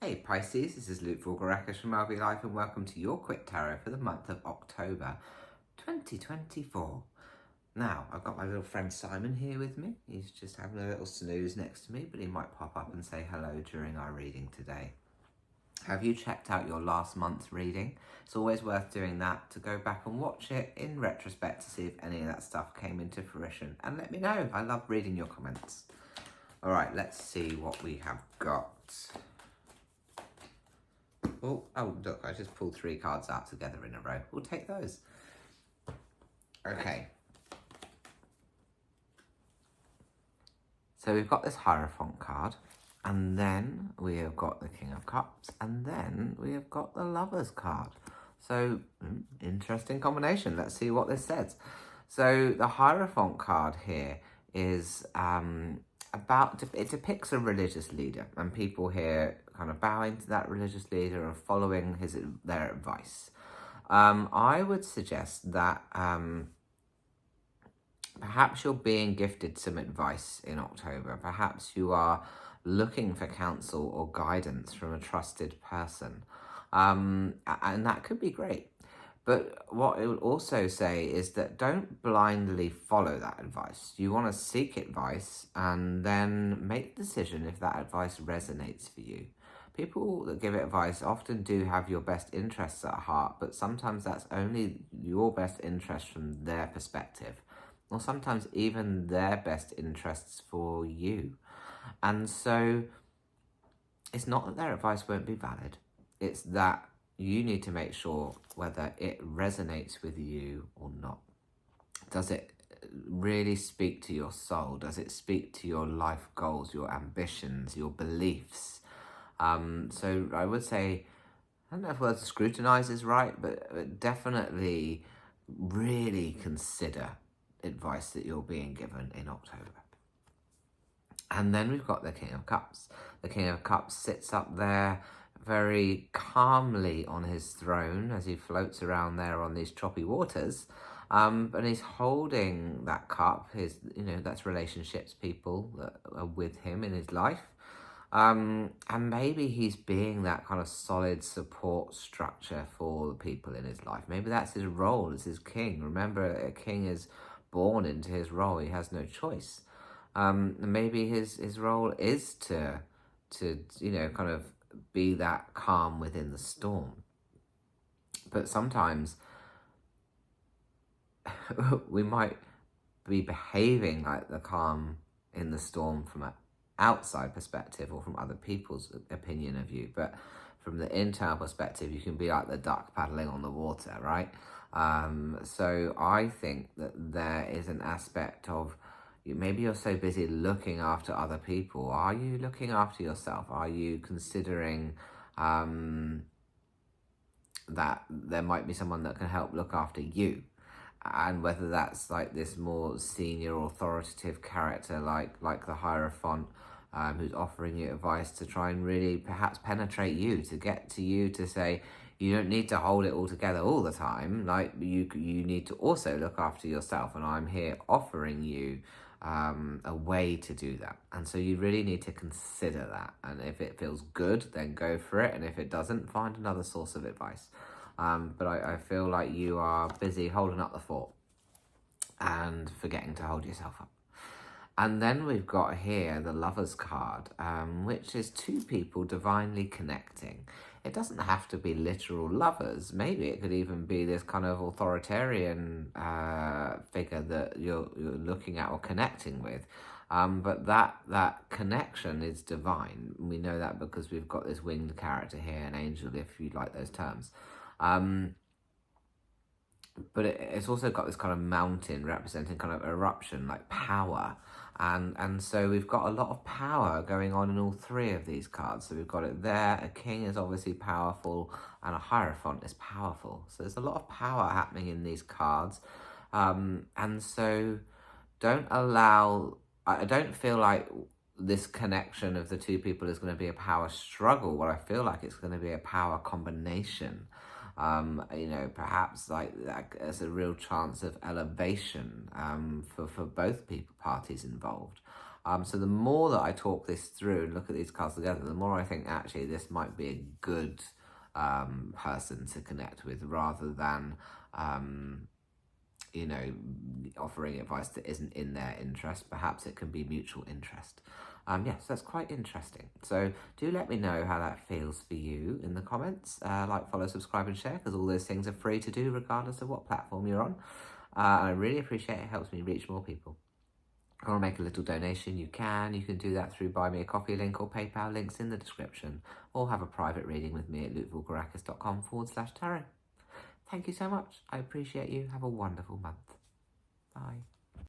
Hey Pisces, this is Luke Voulgarakis from LV Life and welcome to your quick tarot for the month of October 2024. Now, I've got my little friend Simon here with me. He's just having a little snooze next to me, but he might pop up and say hello during our reading today. Have you checked out your last month's reading? It's always worth doing that, to go back and watch it in retrospect to see if any of that stuff came into fruition. And let me know. I love reading your comments. All right, let's see what we have got. Oh, look, I just pulled 3 cards out together in a row. We'll take those. Okay. So we've got this Hierophant card, and then we have got the King of Cups, and then we have got the Lovers card. So, interesting combination. Let's see what this says. So the Hierophant card here is it depicts a religious leader, and people here kind of bowing to that religious leader and following their advice. I would suggest that perhaps you're being gifted some advice in October. Perhaps you are looking for counsel or guidance from a trusted person, and that could be great. But what it would also say is that don't blindly follow that advice. You want to seek advice and then make the decision if that advice resonates for you. People that give advice often do have your best interests at heart, but sometimes that's only your best interest from their perspective, or sometimes even their best interests for you. And so it's not that their advice won't be valid, it's that you need to make sure whether it resonates with you or not. Does it really speak to your soul? Does it speak to your life goals, your ambitions, your beliefs? So I would say, I don't know if the word scrutinize is right, but definitely really consider advice that you're being given in October. And then we've got the King of Cups. The King of Cups sits up there very calmly on his throne as he floats around there on these choppy waters. And he's holding that cup, that's relationships, people that are with him in his life. And maybe he's being that kind of solid support structure for the people in his life. Maybe that's his role as his king. Remember, a king is born into his role. He has no choice. Maybe his role is to kind of be that calm within the storm. But sometimes we might be behaving like the calm in the storm from an outside perspective or from other people's opinion of you, but from the internal perspective you can be like the duck paddling on the water, right? So I think that there is an aspect of, maybe you're so busy looking after other people. Are you looking after yourself? Are you considering that there might be someone that can help look after you? And whether that's like this more senior authoritative character like the Hierophant, who's offering you advice to try and really perhaps penetrate you, to get to you, to say, you don't need to hold it all together all the time. Like you need to also look after yourself, and I'm here offering you a way to do that. And so you really need to consider that. And if it feels good, then go for it. And if it doesn't, find another source of advice. But I feel like you are busy holding up the fort and forgetting to hold yourself up. And then we've got here the Lovers card, which is 2 people divinely connecting. It doesn't have to be literal lovers. Maybe it could even be this kind of authoritarian figure that you're looking at or connecting with. But that connection is divine. We know that because we've got this winged character here, an angel, if you like those terms. But it's also got this kind of mountain representing kind of eruption, like power. And so we've got a lot of power going on in all 3 of these cards. So we've got it there. A king is obviously powerful, and a Hierophant is powerful. So there's a lot of power happening in these cards. And so I don't feel like this connection of the 2 people is going to be a power struggle. What I feel like it's going to be a power combination. Perhaps like that as a real chance of elevation for both parties involved. So the more that I talk this through and look at these cards together, the more I think actually this might be a good person to connect with, rather than offering advice that isn't in their interest. Perhaps it can be mutual interest. Yes, that's quite interesting. So do let me know how that feels for you in the comments. Like, follow, subscribe and share, because all those things are free to do regardless of what platform you're on. And I really appreciate it. It helps me reach more people. If you want to make a little donation, you can. You can do that through Buy Me a Coffee link or PayPal, links in the description, or have a private reading with me at lukevoulgarakis.com/tarot. Thank you so much. I appreciate you. Have a wonderful month. Bye.